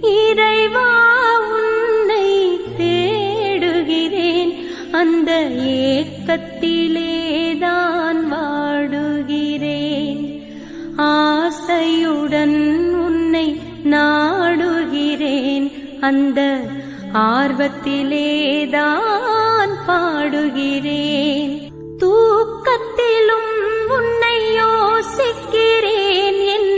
இறைவா உன்னை தேடுகிறேன், அந்த ஏக்கத்திலேதான் வாடுகிறேன். ஆசையுடன் உன்னை நாடுகிறேன், அந்த ஆர்வத்திலேதான் பாடுகிறேன். தூக்கத்திலும் உன்னை யோசிக்கிறேன், என்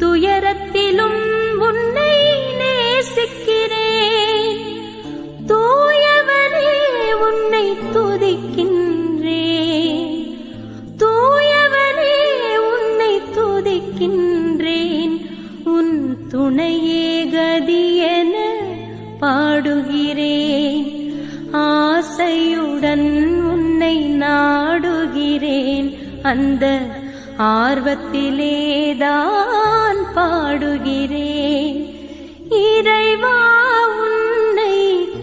துயரத்திலும் உன்னை நேசிக்கிறேன். தூயவனே உன்னை துதிக்கின்றேன், தூயவனே உன்னை துதிக்கின்றேன். உன் துணையே கதியென பாடுகிறேன். ஆசையுடன் உன்னை நாடுகிறேன், அந்த ஆர்வத்திலேதான் பாடுகிறேன். இறைவா உன்னை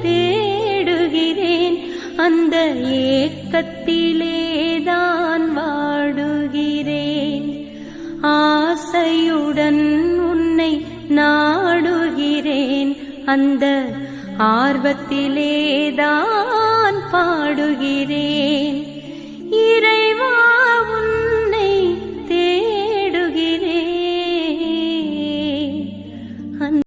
தேடுகிறேன், அந்த ஏக்கத்திலேதான் வாடுகிறேன். ஆசையுடன் உன்னை நாடுகிறேன், அந்த ஆர்வத்திலேதான் பாடுகிறேன்.